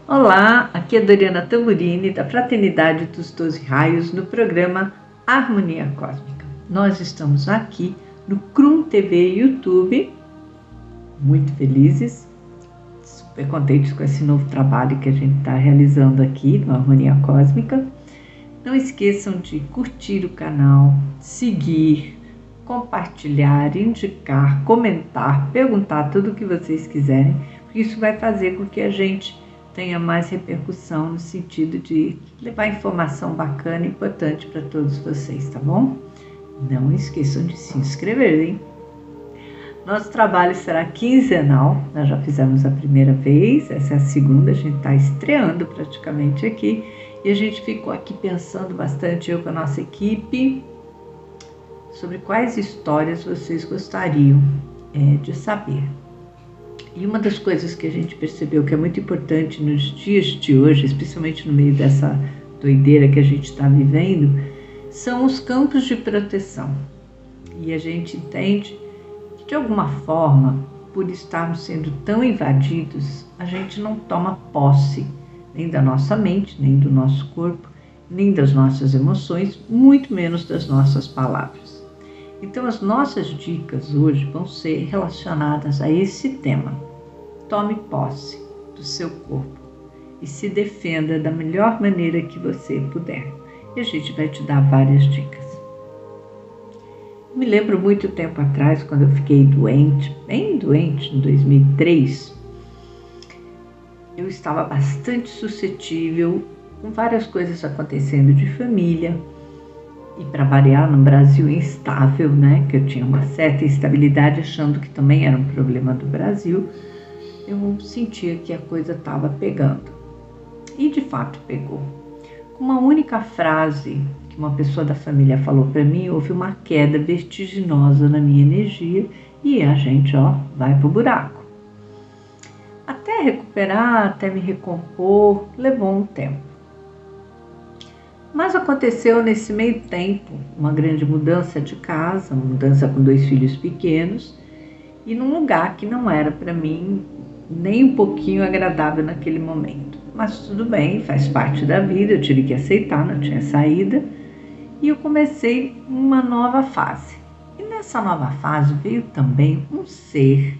Olá, aqui é Doriana Tamburini, da Fraternidade dos 12 Raios, no programa Harmonia Cósmica. Nós estamos aqui no Crum TV YouTube, muito felizes, super contentes com esse novo trabalho que a gente está realizando aqui no Harmonia Cósmica. Não esqueçam de curtir o canal, seguir, compartilhar, indicar, comentar, perguntar tudo o que vocês quiserem, porque isso vai fazer com que a gente tenha mais repercussão no sentido de levar informação bacana e importante para todos vocês, tá bom? Não esqueçam de se inscrever, hein? Nosso trabalho será quinzenal, nós já fizemos a primeira vez, essa é a segunda, a gente está estreando praticamente aqui, e a gente ficou aqui pensando bastante, eu com a nossa equipe, sobre quais histórias vocês gostariam de saber. E uma das coisas que a gente percebeu que é muito importante nos dias de hoje, especialmente no meio dessa doideira que a gente está vivendo, são os campos de proteção. E a gente entende que, de alguma forma, por estarmos sendo tão invadidos, a gente não toma posse nem da nossa mente, nem do nosso corpo, nem das nossas emoções, muito menos das nossas palavras. Então, as nossas dicas hoje vão ser relacionadas a esse tema. Tome posse do seu corpo e se defenda da melhor maneira que você puder. E a gente vai te dar várias dicas. Me lembro muito tempo atrás, quando eu fiquei doente, bem doente, em 2003, eu estava bastante suscetível com várias coisas acontecendo de família. E para variar, no Brasil instável, né, que eu tinha uma certa instabilidade, achando que também era um problema do Brasil, eu sentia que a coisa estava pegando. E de fato pegou. Com uma única frase que uma pessoa da família falou para mim, houve uma queda vertiginosa na minha energia e a gente, vai pro buraco. Até recuperar, até me recompor, levou um tempo. Mas aconteceu nesse meio tempo uma grande mudança de casa, uma mudança com 2 filhos pequenos e num lugar que não era para mim nem um pouquinho agradável naquele momento. Mas tudo bem, faz parte da vida, eu tive que aceitar, não tinha saída. E eu comecei uma nova fase. E nessa nova fase veio também um ser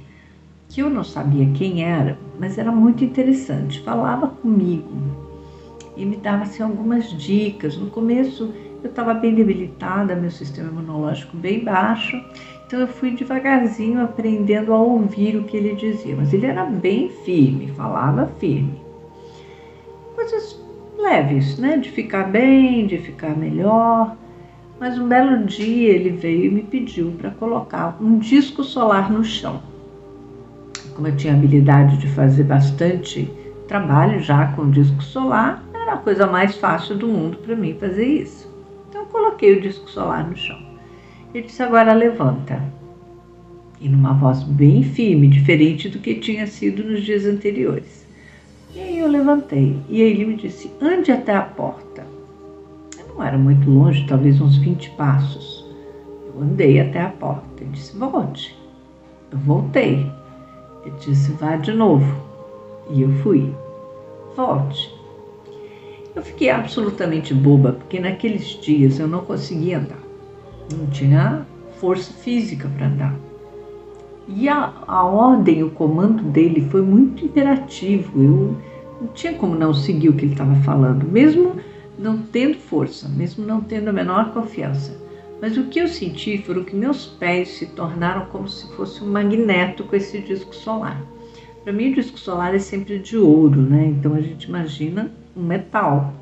que eu não sabia quem era, mas era muito interessante, falava comigo e me dava assim, algumas dicas. No começo eu estava bem debilitada, meu sistema imunológico bem baixo, então eu fui devagarzinho aprendendo a ouvir o que ele dizia, mas ele era bem firme, falava firme. Coisas leves, né, de ficar bem, de ficar melhor, mas um belo dia ele veio e me pediu para colocar um disco solar no chão. Como eu tinha habilidade de fazer bastante trabalho já com disco solar, era a coisa mais fácil do mundo para mim fazer isso. Então eu coloquei o disco solar no chão. Ele disse, agora levanta. E numa voz bem firme, diferente do que tinha sido nos dias anteriores. E aí eu levantei. E aí ele me disse, ande até a porta. Eu não era muito longe, talvez uns 20 passos. Eu andei até a porta. Ele disse, volte. Eu voltei. Ele disse, vá de novo. E eu fui. Volte. Eu fiquei absolutamente boba, porque naqueles dias eu não conseguia andar. Não tinha força física para andar. E a ordem, o comando dele foi muito imperativo. Eu não tinha como não seguir o que ele estava falando, mesmo não tendo força, mesmo não tendo a menor confiança. Mas o que eu senti foi que meus pés se tornaram como se fosse um magneto com esse disco solar. Para mim o disco solar é sempre de ouro, né? Então a gente imagina um metal.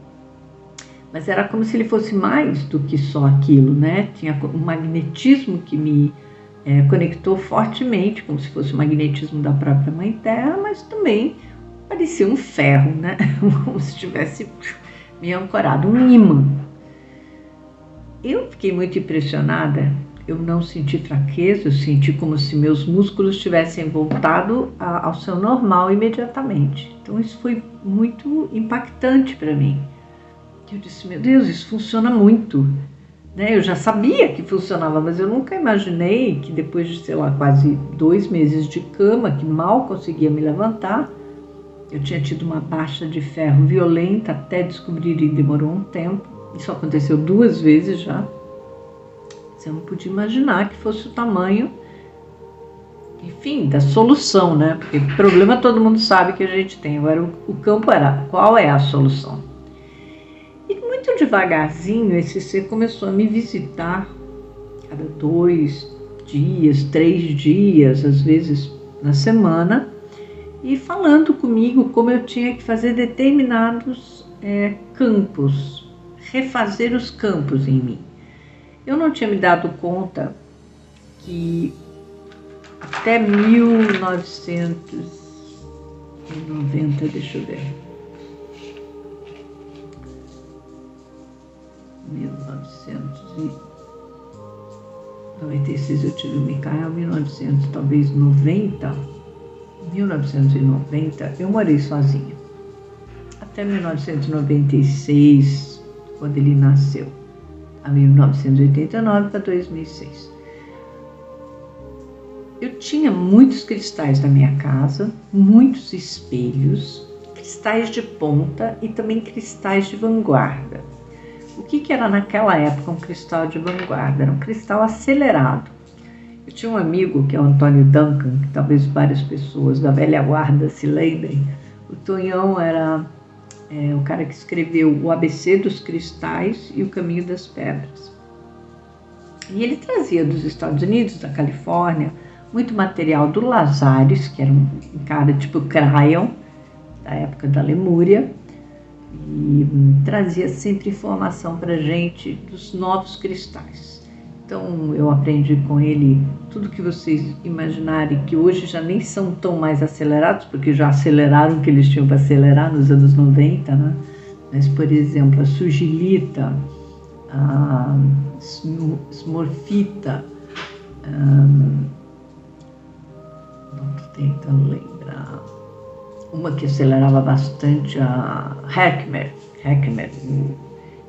Mas era como se ele fosse mais do que só aquilo, né? Tinha um magnetismo que me conectou fortemente, como se fosse o magnetismo da própria Mãe Terra, mas também parecia um ferro, né? Como se tivesse me ancorado, um imã. Eu fiquei muito impressionada, eu não senti fraqueza, eu senti como se meus músculos tivessem voltado ao seu normal imediatamente. Então isso foi muito impactante para mim. Eu disse, meu Deus, isso funciona muito. Eu já sabia que funcionava, mas eu nunca imaginei que depois de, sei lá, quase 2 meses de cama, que mal conseguia me levantar, eu tinha tido uma baixa de ferro violenta até descobrir e demorou um tempo. Isso aconteceu 2 vezes já. Você não podia imaginar que fosse o tamanho, enfim, da solução, né? Porque problema todo mundo sabe que a gente tem. Agora o campo era, qual é a solução? E muito devagarzinho esse ser começou a me visitar cada 2 dias, 3 dias, às vezes na semana, e falando comigo como eu tinha que fazer determinados campos, refazer os campos em mim. Eu não tinha me dado conta que até 1990, deixa eu ver, 1996 eu tive o Micael, 1990 eu morei sozinha. Até 1996, quando ele nasceu, a 1989 para 2006. Eu tinha muitos cristais na minha casa, muitos espelhos, cristais de ponta e também cristais de vanguarda. O que era naquela época um cristal de vanguarda? Era um cristal acelerado. Eu tinha um amigo, que é o Antônio Duncan, que talvez várias pessoas da velha guarda se lembrem. O Tonhão era o cara que escreveu o ABC dos Cristais e o Caminho das Pedras. E ele trazia dos Estados Unidos, da Califórnia, muito material do Lazares, que era um cara tipo Crayon, da época da Lemúria, e trazia sempre informação para a gente dos novos cristais. Então eu aprendi com ele tudo que vocês imaginarem, que hoje já nem são tão mais acelerados, porque já aceleraram o que eles tinham para acelerar nos anos 90, né? Mas, por exemplo, a sugilita, a smorfita, não estou tentando lembrar, uma que acelerava bastante, a Heckmer,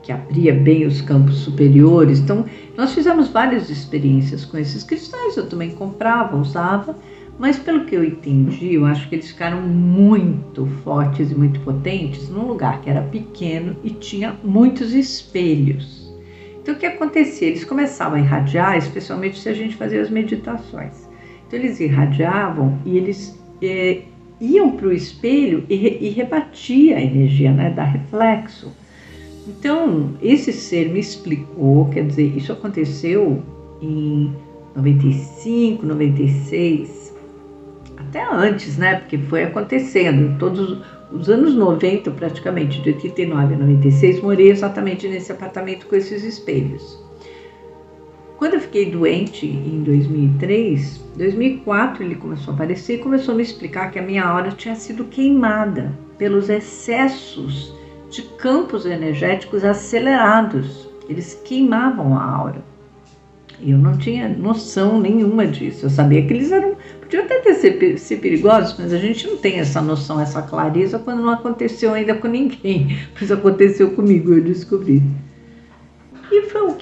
que abria bem os campos superiores. Então, nós fizemos várias experiências com esses cristais, eu também comprava, usava, mas pelo que eu entendi, eu acho que eles ficaram muito fortes e muito potentes num lugar que era pequeno e tinha muitos espelhos. Então, o que acontecia? Eles começavam a irradiar, especialmente se a gente fazia as meditações. Então, eles irradiavam e eles iam para o espelho e rebatia a energia, né, dá reflexo. Então, esse ser me explicou, quer dizer, isso aconteceu em 95, 96, até antes, né, porque foi acontecendo, todos os anos 90 praticamente, de 89 a 96, morei exatamente nesse apartamento com esses espelhos. Quando eu fiquei doente em 2003, 2004 ele começou a aparecer e começou a me explicar que a minha aura tinha sido queimada pelos excessos de campos energéticos acelerados. Eles queimavam a aura. Eu não tinha noção nenhuma disso. Eu sabia que eles podiam até ser perigosos, mas a gente não tem essa noção, essa clareza quando não aconteceu ainda com ninguém. Mas aconteceu comigo, eu descobri. E o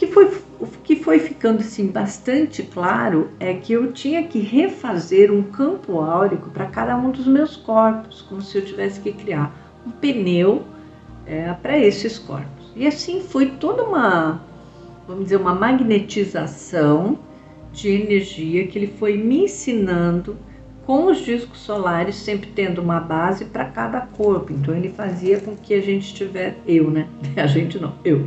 que foi ficando assim, bastante claro é que eu tinha que refazer um campo áurico para cada um dos meus corpos, como se eu tivesse que criar um pneu para esses corpos. E assim foi toda uma, vamos dizer, uma magnetização de energia que ele foi me ensinando com os discos solares, sempre tendo uma base para cada corpo. Então ele fazia com que a gente tivesse, eu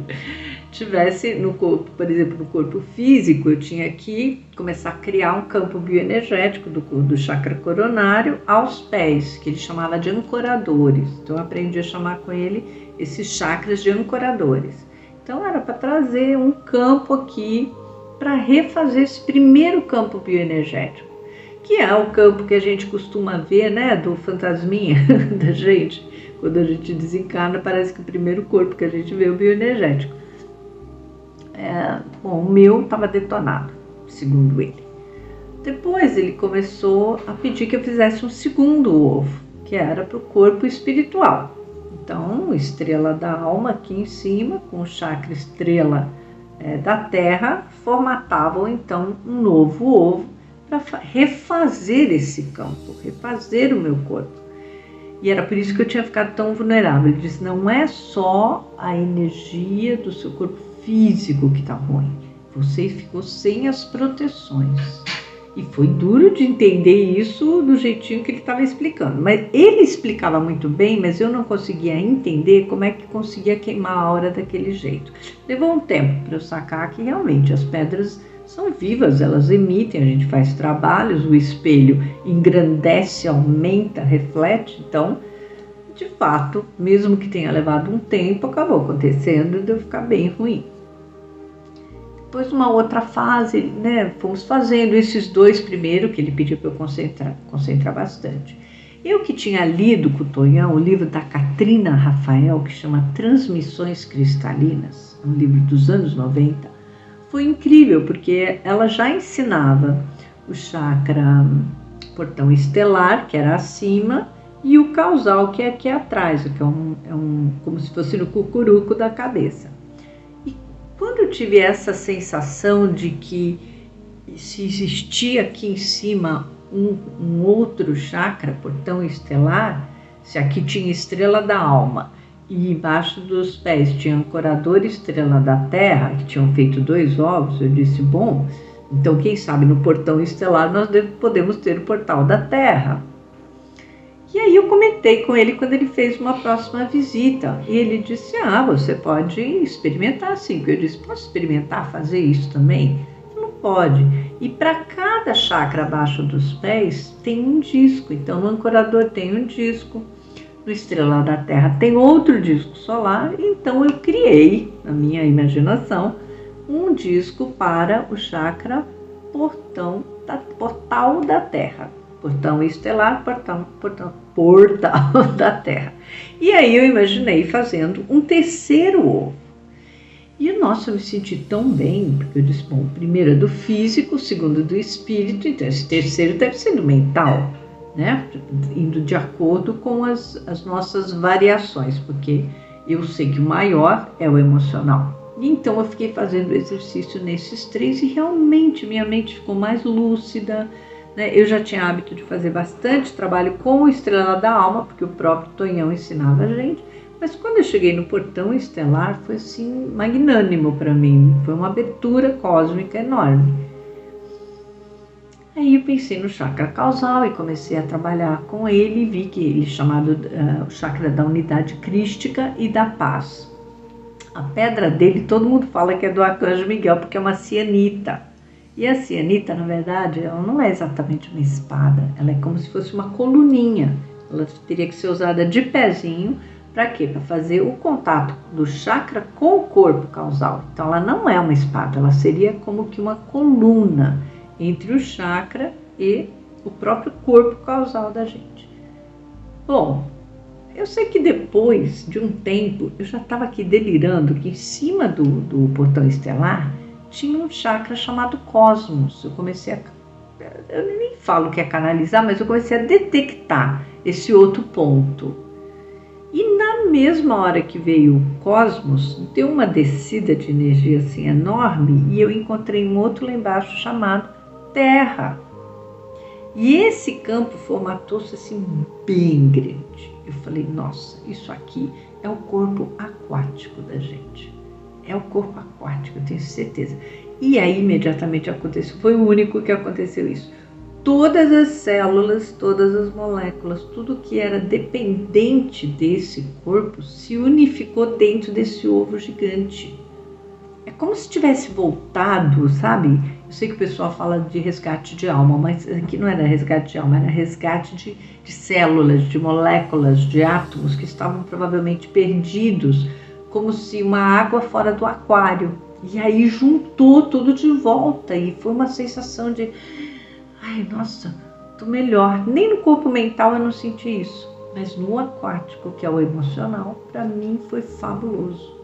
tivesse no corpo, por exemplo, no corpo físico, eu tinha que começar a criar um campo bioenergético do chakra coronário aos pés, que ele chamava de ancoradores. Então eu aprendi a chamar com ele esses chakras de ancoradores. Então era para trazer um campo aqui para refazer esse primeiro campo bioenergético, que é o campo que a gente costuma ver, né, do fantasminha da gente. Quando a gente desencarna, parece que o primeiro corpo que a gente vê é o bioenergético. Bom, o meu estava detonado, segundo ele. Depois ele começou a pedir que eu fizesse um segundo ovo, que era para o corpo espiritual. Então, estrela da alma aqui em cima, com o chakra estrela da terra, formatavam então um novo ovo para refazer esse campo, refazer o meu corpo. E era por isso que eu tinha ficado tão vulnerável. Ele disse, não é só a energia do seu corpo físico que está ruim, você ficou sem as proteções. E foi duro de entender isso do jeitinho que ele estava explicando. Mas ele explicava muito bem, mas eu não conseguia entender como é que conseguia queimar a aura daquele jeito. Levou um tempo para eu sacar que realmente as pedras são vivas, elas emitem, a gente faz trabalhos, o espelho engrandece, aumenta, reflete. Então, de fato, mesmo que tenha levado um tempo, acabou acontecendo de eu ficar bem ruim. Depois, uma outra fase, né, fomos fazendo esses dois primeiro, que ele pediu para eu concentrar bastante. Eu que tinha lido com o Tonhão o livro da Katrina Rafael, que chama Transmissões Cristalinas, um livro dos anos 90, foi incrível, porque ela já ensinava o chakra portão estelar, que era acima, e o causal, que é aqui atrás, que é como se fosse no cucuruco da cabeça. Quando eu tive essa sensação de que se existia aqui em cima um outro chakra, portão estelar, se aqui tinha estrela da alma e embaixo dos pés tinha ancorador estrela da terra, que tinham feito 2 ovos, eu disse, bom, então quem sabe no portão estelar nós podemos ter o portal da terra. E aí eu comentei com ele quando ele fez uma próxima visita. E ele disse, você pode experimentar sim. Eu disse, posso experimentar fazer isso também? Não pode. E para cada chakra abaixo dos pés tem um disco. Então no ancorador tem um disco, no estrela da terra tem outro disco solar. Então eu criei, na minha imaginação, um disco para o chakra portal da terra. Portão estelar, portal da terra. E aí eu imaginei fazendo um terceiro ovo. E nossa, eu me senti tão bem, porque eu disse, bom, o primeiro é do físico, o segundo do espírito, então esse terceiro deve ser do mental, né? Indo de acordo com as nossas variações, porque eu sei que o maior é o emocional. E então eu fiquei fazendo exercício nesses 3 e realmente minha mente ficou mais lúcida. Eu já tinha hábito de fazer bastante trabalho com o estrela da alma, porque o próprio Tonhão ensinava a gente, mas quando eu cheguei no portão estelar foi assim magnânimo para mim, foi uma abertura cósmica enorme. Aí eu pensei no chakra causal e comecei a trabalhar com ele e vi que ele é chamado o chakra da unidade crística e da paz. A pedra dele, todo mundo fala que é do Arcanjo Miguel, porque é uma cianita. E a cianita, na verdade, ela não é exatamente uma espada, ela é como se fosse uma coluninha. Ela teria que ser usada de pezinho, para quê? Para fazer o contato do chakra com o corpo causal. Então ela não é uma espada, ela seria como que uma coluna entre o chakra e o próprio corpo causal da gente. Bom, eu sei que depois de um tempo, eu já estava aqui delirando que em cima do portão estelar tinha um chakra chamado cosmos. Eu nem falo que é canalizar, mas eu comecei a detectar esse outro ponto. E na mesma hora que veio o cosmos, deu uma descida de energia assim enorme e eu encontrei um outro lá embaixo chamado terra. E esse campo formatou-se assim bem grande. Eu falei, nossa, isso aqui é o corpo aquático da gente. É o corpo aquático, eu tenho certeza. E aí imediatamente aconteceu, foi o único que aconteceu isso. Todas as células, todas as moléculas, tudo que era dependente desse corpo se unificou dentro desse ovo gigante. É como se tivesse voltado, sabe? Eu sei que o pessoal fala de resgate de alma, mas aqui não era resgate de alma, era resgate de células, de moléculas, de átomos que estavam provavelmente perdidos, como se uma água fora do aquário. E aí juntou tudo de volta e foi uma sensação de, ai, nossa, muito melhor. Nem no corpo mental eu não senti isso, mas no aquático, que é o emocional, para mim foi fabuloso.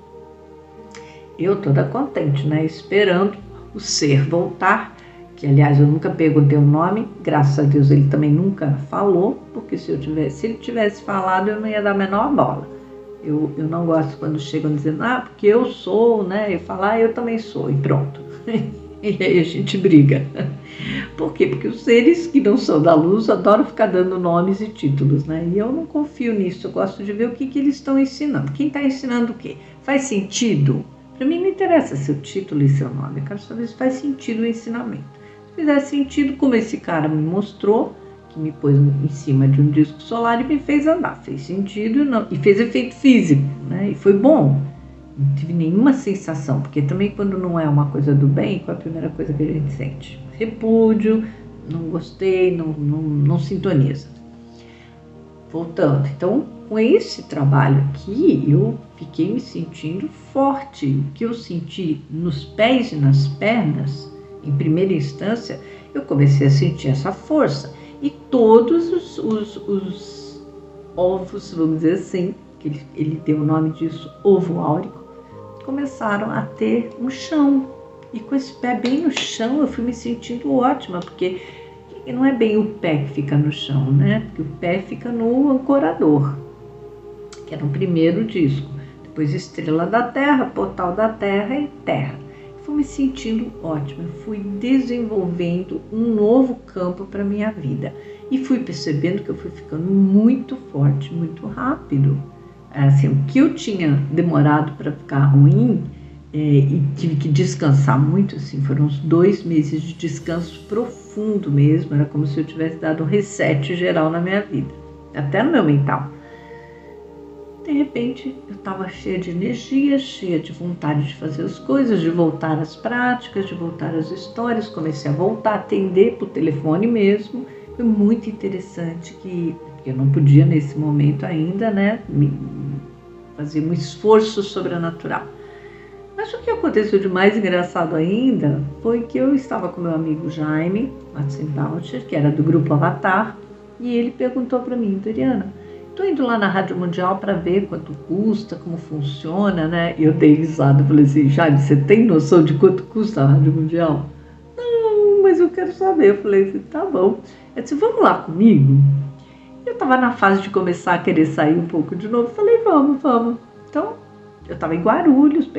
Eu toda contente, né? Esperando o ser voltar, que aliás eu nunca perguntei o nome, graças a Deus ele também nunca falou, porque se ele tivesse falado eu não ia dar a menor bola. Eu não gosto quando chegam dizendo, porque eu sou, né? Eu falar, eu também sou, e pronto. E aí a gente briga. Por quê? Porque os seres que não são da luz adoram ficar dando nomes e títulos, né? E eu não confio nisso, eu gosto de ver o que eles estão ensinando. Quem está ensinando o quê? Faz sentido? Para mim não interessa seu título e seu nome, eu quero saber se faz sentido o ensinamento. Se fizer sentido, como esse cara me mostrou, que me pôs em cima de um disco solar e me fez andar, fez sentido e fez efeito físico, né? E foi bom. Não tive nenhuma sensação, porque também quando não é uma coisa do bem, qual é a primeira coisa que a gente sente? Repúdio, não gostei, não sintoniza. Voltando, então com esse trabalho aqui eu fiquei me sentindo forte. O que eu senti nos pés e nas pernas, em primeira instância, eu comecei a sentir essa força. E todos os ovos, vamos dizer assim, que ele deu o nome disso, ovo áurico, começaram a ter um chão. E com esse pé bem no chão, eu fui me sentindo ótima, porque não é bem o pé que fica no chão, né? Porque o pé fica no ancorador, que era o primeiro disco. Depois Estrela da Terra, Portal da Terra e Terra. Fui me sentindo ótima, fui desenvolvendo um novo campo para minha vida. E fui percebendo que eu fui ficando muito forte, muito rápido. Assim, o que eu tinha demorado para ficar ruim, e tive que descansar muito, assim, foram uns 2 meses de descanso profundo mesmo, era como se eu tivesse dado um reset geral na minha vida, até no meu mental. De repente, eu estava cheia de energia, cheia de vontade de fazer as coisas, de voltar às práticas, de voltar às histórias, comecei a voltar a atender por telefone mesmo. Foi muito interessante que eu não podia nesse momento ainda, né, fazer um esforço sobrenatural. Mas o que aconteceu de mais engraçado ainda foi que eu estava com meu amigo Jaime Matzenbaucher, que era do grupo Avatar, e ele perguntou para mim, Doriana, estou indo lá na Rádio Mundial para ver quanto custa, como funciona, né? E eu dei risada, falei assim, Jaime, você tem noção de quanto custa a Rádio Mundial? Não, mas eu quero saber. Eu falei assim, tá bom. Eu disse, vamos lá comigo? Eu estava na fase de começar a querer sair um pouco de novo, falei, vamos. Então, eu estava em Guarulhos,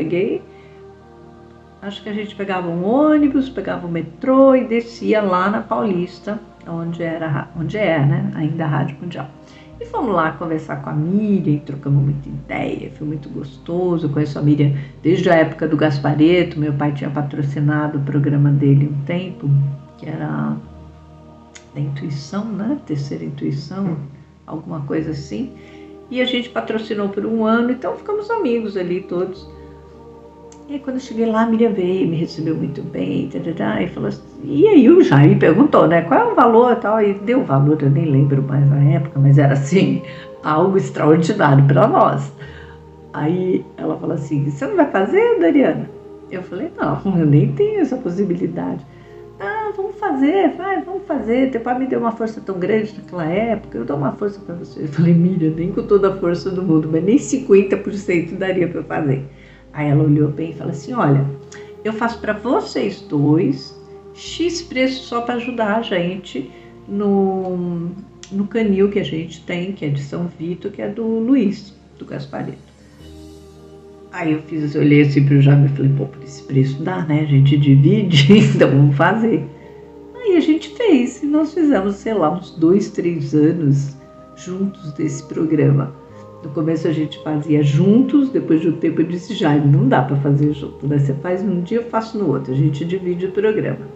acho que a gente pegava um ônibus, pegava um metrô e descia lá na Paulista, onde é, né, ainda a Rádio Mundial. E fomos lá conversar com a Miriam, trocamos muita ideia, foi muito gostoso. Eu conheço a Miriam desde a época do Gasparetto, meu pai tinha patrocinado o programa dele um tempo, que era da intuição, né? Terceira intuição, alguma coisa assim. E a gente patrocinou por 1 ano, então ficamos amigos ali todos. E aí, quando eu cheguei lá, a Miriam veio, me recebeu muito bem, e falou assim, e aí o Jaime perguntou, né, qual é o valor e tal, e deu o valor, eu nem lembro mais na época, mas era assim, algo extraordinário para nós. Aí ela falou assim, você não vai fazer, Doriana? Eu falei, não, eu nem tenho essa possibilidade. Vamos fazer, teu pai me deu uma força tão grande naquela época, eu dou uma força para você. Eu falei, Miriam, nem com toda a força do mundo, mas nem 50% daria para eu fazer. Aí ela olhou bem e falou assim, olha, eu faço para vocês dois X preço só para ajudar a gente no canil que a gente tem, que é de São Vito, que é do Luiz, do Gasparetto. Aí eu olhei assim pro Jaime e falei, pô, por esse preço dá, né? A gente divide, então vamos fazer. Aí a gente fez, e nós fizemos, sei lá, uns 2, 3 anos juntos desse programa. No começo a gente fazia juntos, depois de um tempo eu disse, Jaime, não dá para fazer junto, né? Você faz num dia, eu faço no outro, a gente divide o programa.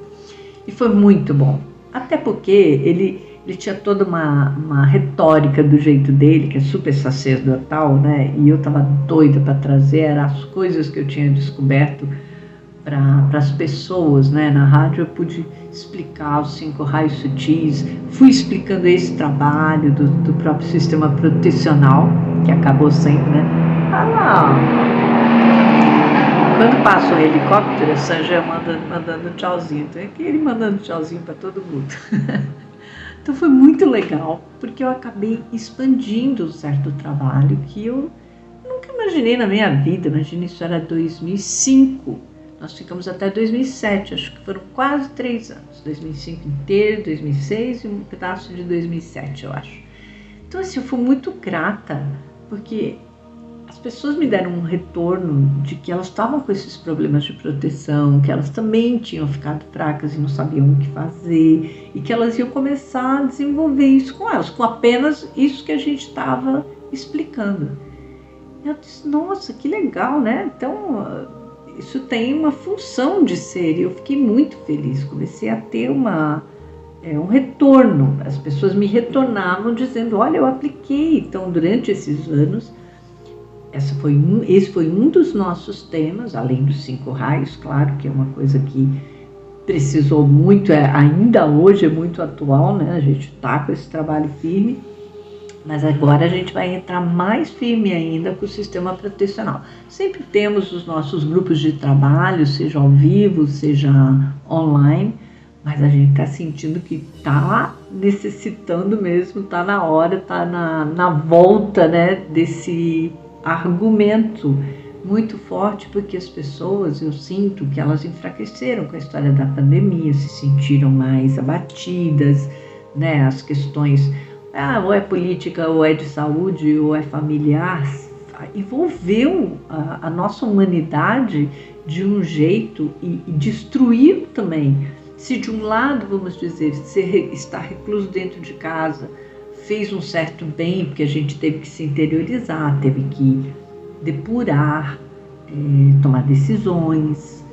E foi muito bom, até porque ele tinha toda uma retórica do jeito dele, que é super sacerdotal, né? E eu estava doida para trazer as coisas que eu tinha descoberto para as pessoas, né? Na rádio eu pude explicar os 5 raios sutis, fui explicando esse trabalho do próprio sistema protecional, que acabou sendo, né? Quando passa um helicóptero, a Sanja mandando tchauzinho, então é que ele mandando tchauzinho para todo mundo. Então foi muito legal, porque eu acabei expandindo um certo trabalho que eu nunca imaginei na minha vida. Imagina, isso era 2005, nós ficamos até 2007, acho que foram quase 3 anos, 2005 inteiro, 2006 e um pedaço de 2007, eu acho. Então assim, eu fui muito grata, porque as pessoas me deram um retorno de que elas estavam com esses problemas de proteção, que elas também tinham ficado fracas e não sabiam o que fazer, e que elas iam começar a desenvolver isso com elas, com apenas isso que a gente estava explicando. Eu disse, nossa, que legal, né? Então, isso tem uma função de ser, e eu fiquei muito feliz, comecei a ter um retorno, as pessoas me retornavam dizendo, olha, eu apliquei. Então, durante esses anos, esse foi um dos nossos temas, além dos 5 raios, claro, que é uma coisa que precisou muito, ainda hoje é muito atual, né? A gente está com esse trabalho firme, mas agora a gente vai entrar mais firme ainda com o sistema protecional. Sempre temos os nossos grupos de trabalho, seja ao vivo, seja online, mas a gente está sentindo que está necessitando mesmo, está na hora, está na volta, né, desse argumento muito forte, porque as pessoas, eu sinto que elas enfraqueceram com a história da pandemia, se sentiram mais abatidas, né, as questões, ou é política, ou é de saúde, ou é familiar, envolveu a nossa humanidade de um jeito e destruiu também. Se de um lado, vamos dizer, estar recluso dentro de casa fez um certo bem, porque a gente teve que se interiorizar, teve que depurar, tomar decisões,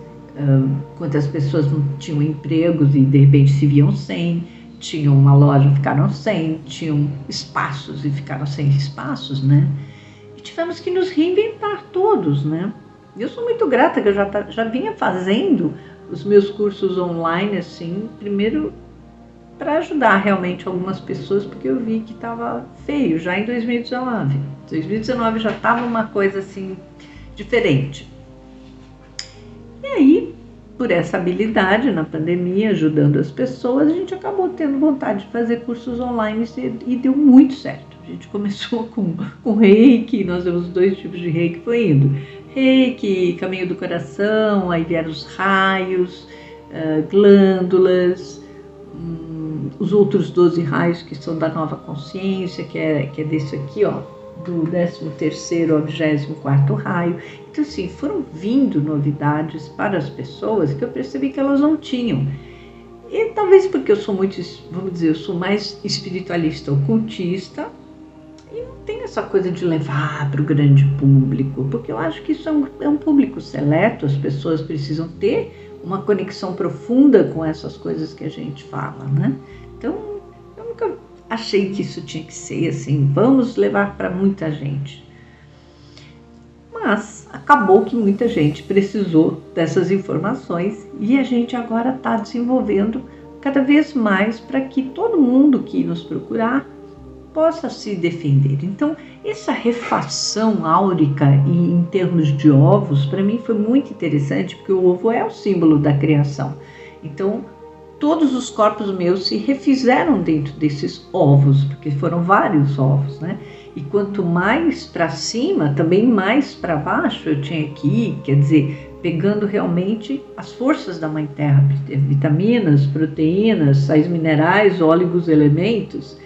quantas pessoas não tinham empregos e de repente se viam sem, tinham uma loja, ficaram sem, tinham espaços e ficaram sem espaços, né? E tivemos que nos reinventar todos, né? Eu sou muito grata que eu já vinha fazendo os meus cursos online, assim, primeiro para ajudar realmente algumas pessoas, porque eu vi que estava feio já em 2019. 2019 já estava uma coisa assim diferente. E aí, por essa habilidade na pandemia, ajudando as pessoas, a gente acabou tendo vontade de fazer cursos online e deu muito certo. A gente começou com reiki, nós temos 2 tipos de reiki, foi indo. Reiki, caminho do coração, aí vieram os raios, glândulas, os outros 12 raios que são da nova consciência, que é desse aqui, ó, do 13º ao 24º raio. Então, assim, foram vindo novidades para as pessoas que eu percebi que elas não tinham. E talvez porque eu sou muito, vamos dizer, eu sou mais espiritualista, ocultista, e não tem essa coisa de levar para o grande público, porque eu acho que isso é um público seleto, as pessoas precisam ter uma conexão profunda com essas coisas que a gente fala, né? Então, eu nunca achei que isso tinha que ser assim, vamos levar para muita gente. Mas acabou que muita gente precisou dessas informações e a gente agora está desenvolvendo cada vez mais para que todo mundo que nos procurar possa se defender. Então, essa refação áurica em termos de ovos, para mim foi muito interessante, porque o ovo é o símbolo da criação. Então, todos os corpos meus se refizeram dentro desses ovos, porque foram vários ovos, né? E quanto mais para cima, também mais para baixo eu tinha que ir, quer dizer, pegando realmente as forças da Mãe Terra, vitaminas, proteínas, sais minerais, óleos, elementos,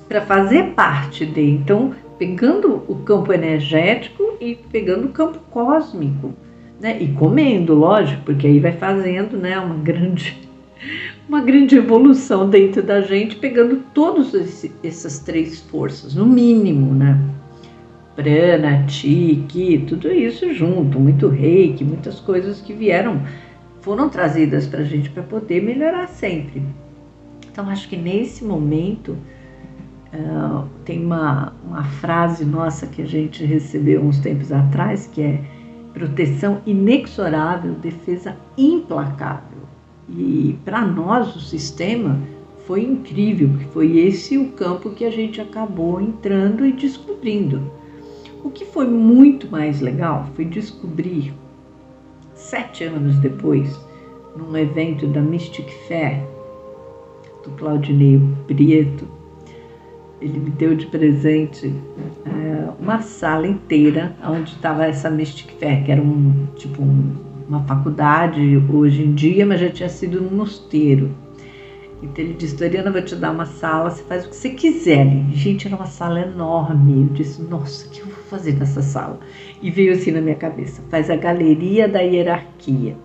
para fazer parte de, então, pegando o campo energético e pegando o campo cósmico, né? E comendo, lógico, porque aí vai fazendo, né, uma grande evolução dentro da gente, pegando todas essas 3 forças, no mínimo, né? Prana, Chi, Ki, tudo isso junto, muito reiki, muitas coisas que foram trazidas para a gente para poder melhorar sempre. Então, acho que nesse momento tem uma frase nossa que a gente recebeu uns tempos atrás, que é proteção inexorável, defesa implacável. E para nós o sistema foi incrível, porque foi esse o campo que a gente acabou entrando e descobrindo. O que foi muito mais legal foi descobrir, 7 anos depois, num evento da Mystic Fair, do Claudinei Prieto, ele me deu de presente uma sala inteira onde estava essa Mystic Fair, que era uma faculdade hoje em dia, mas já tinha sido um mosteiro. Então ele disse: Doriana, eu vou te dar uma sala, você faz o que você quiser ali. Gente, era uma sala enorme. Eu disse: nossa, o que eu vou fazer nessa sala? E veio assim na minha cabeça: faz a Galeria da Hierarquia.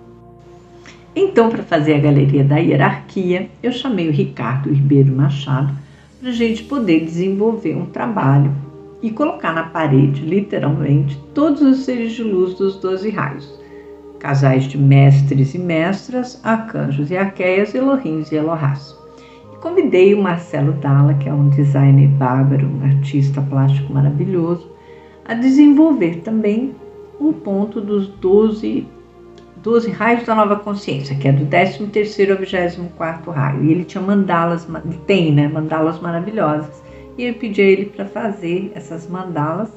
Então, para fazer a Galeria da Hierarquia, eu chamei o Ricardo Ribeiro Machado para a gente poder desenvolver um trabalho e colocar na parede, literalmente, todos os seres de luz dos 12 raios. Casais de mestres e mestras, arcanjos e arqueias, Elohins e Elohás. E convidei o Marcelo Dalla, que é um designer bárbaro, um artista plástico maravilhoso, a desenvolver também o ponto dos 12 raios da nova consciência, que é do 13º ao 24º raio. E ele tinha mandalas maravilhosas. E eu pedi a ele para fazer essas mandalas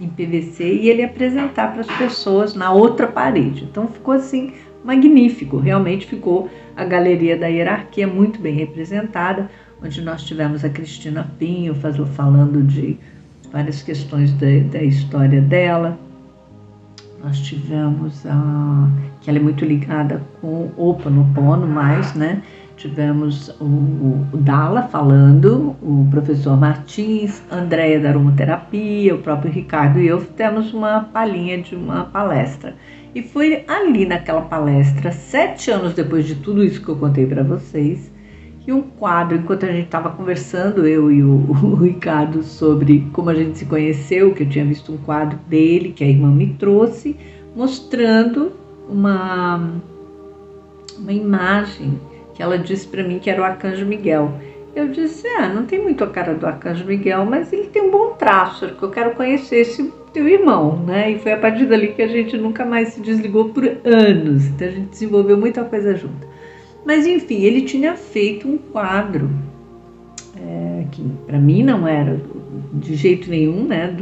em PVC e ele apresentar para as pessoas na outra parede. Então ficou assim magnífico, realmente ficou a Galeria da Hierarquia muito bem representada, onde nós tivemos a Cristina Pinho falando de várias questões da história dela. Nós tivemos que ela é muito ligada com o Ho'oponopono, né? Tivemos o Dalla falando, o professor Martins, a Andréia da aromaterapia, o próprio Ricardo e eu temos uma palhinha de uma palestra. E foi ali naquela palestra, 7 anos depois de tudo isso que eu contei para vocês, que um quadro, enquanto a gente estava conversando, eu e o Ricardo, sobre como a gente se conheceu, que eu tinha visto um quadro dele, que a irmã me trouxe, mostrando uma imagem que ela disse para mim que era o Arcanjo Miguel. Eu disse: não tem muito a cara do Arcanjo Miguel, mas ele tem um bom traço, porque eu quero conhecer esse teu irmão, né? E foi a partir dali que a gente nunca mais se desligou por anos. Então a gente desenvolveu muita coisa junto. Mas enfim, ele tinha feito um quadro que para mim não era de jeito nenhum, né,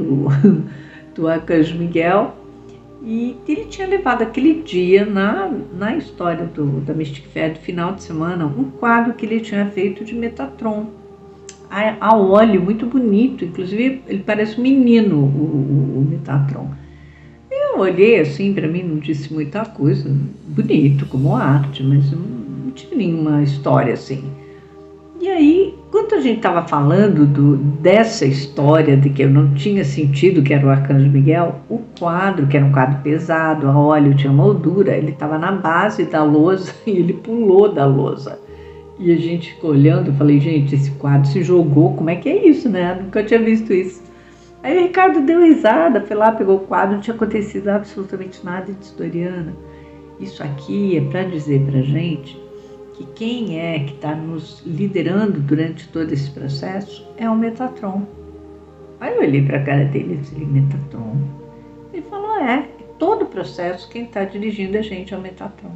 do Arcanjo Miguel. E ele tinha levado aquele dia, na história da Mystic Fair do final de semana, um quadro que ele tinha feito de Metatron, a óleo, muito bonito. Inclusive ele parece um menino, o Metatron. Eu olhei assim, para mim não disse muita coisa, bonito como arte, mas não tive nenhuma história assim. E aí, quando a gente estava falando dessa história de que eu não tinha sentido que era o Arcanjo Miguel, o quadro, que era um quadro pesado, a óleo, tinha moldura, ele estava na base da lousa e ele pulou da lousa. E a gente ficou olhando, eu falei: gente, esse quadro se jogou, como é que é isso, né? Eu nunca tinha visto isso. Aí o Ricardo deu risada, foi lá, pegou o quadro, não tinha acontecido absolutamente nada. E disse: Doriana, isso aqui é para dizer para a gente que quem é que está nos liderando durante todo esse processo é o Metatron. Aí eu olhei para a cara dele e disse: Metatron? Ele falou: todo o processo quem está dirigindo a gente é o Metatron.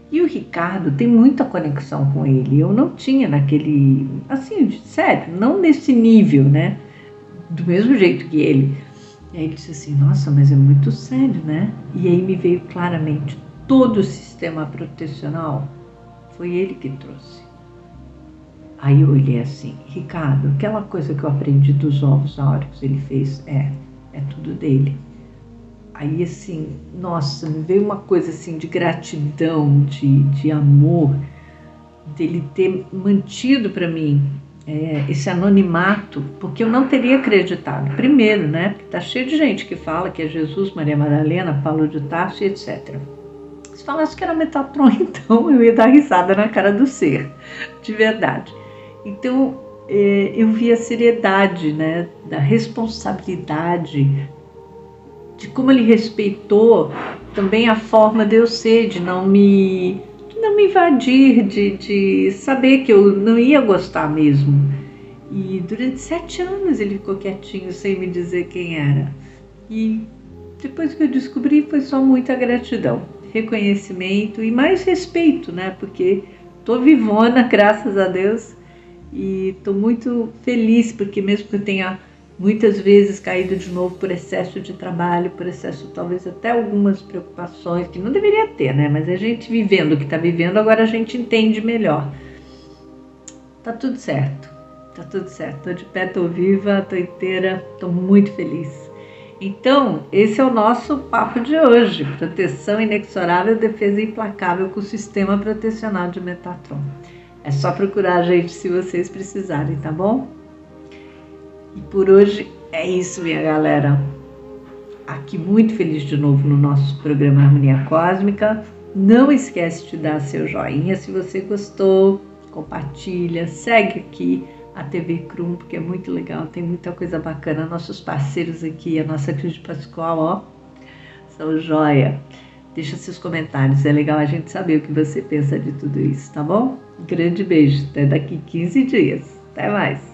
E o Ricardo tem muita conexão com ele. Eu não tinha naquele, assim, sério, não nesse nível, né? Do mesmo jeito que ele. E aí ele disse assim: nossa, mas é muito sério, né? E aí me veio claramente todo o sistema protecional. Foi ele que trouxe. Aí eu olhei assim: Ricardo, aquela coisa que eu aprendi dos ovos áureos, ele fez, é tudo dele. Aí assim, nossa, me veio uma coisa assim de gratidão, de amor, dele ter mantido para mim esse anonimato, porque eu não teria acreditado. Primeiro, né, porque tá cheio de gente que fala que é Jesus, Maria Madalena, Paulo de Tarso e etc. Se falasse que era Metatron, então eu ia dar risada na cara do ser, de verdade. Então eu vi a seriedade, né, da responsabilidade, de como ele respeitou também a forma de eu ser, de não me invadir, de saber que eu não ia gostar mesmo. E durante 7 anos ele ficou quietinho, sem me dizer quem era. E depois que eu descobri, foi só muita gratidão, reconhecimento e mais respeito, né? Porque tô vivona, graças a Deus, e tô muito feliz, porque mesmo que eu tenha muitas vezes caído de novo por excesso de trabalho, por excesso talvez até algumas preocupações, que não deveria ter, né? Mas a gente vivendo o que está vivendo, agora a gente entende melhor. tá tudo certo. Tá tudo certo. Tô de pé, tô viva, tô inteira, tô muito feliz. Então, esse é o nosso papo de hoje. Proteção inexorável, defesa implacável com o sistema protecional de Metatron. É só procurar a gente se vocês precisarem, tá bom? E por hoje é isso, minha galera. Aqui muito feliz de novo no nosso programa Harmonia Cósmica. Não esquece de dar seu joinha se você gostou, compartilha, segue aqui a TV Crum, porque é muito legal, tem muita coisa bacana. Nossos parceiros aqui, a nossa Cruz de Pascoal, ó, são joia. Deixa seus comentários, é legal a gente saber o que você pensa de tudo isso, tá bom? Um grande beijo, até daqui 15 dias. Até mais!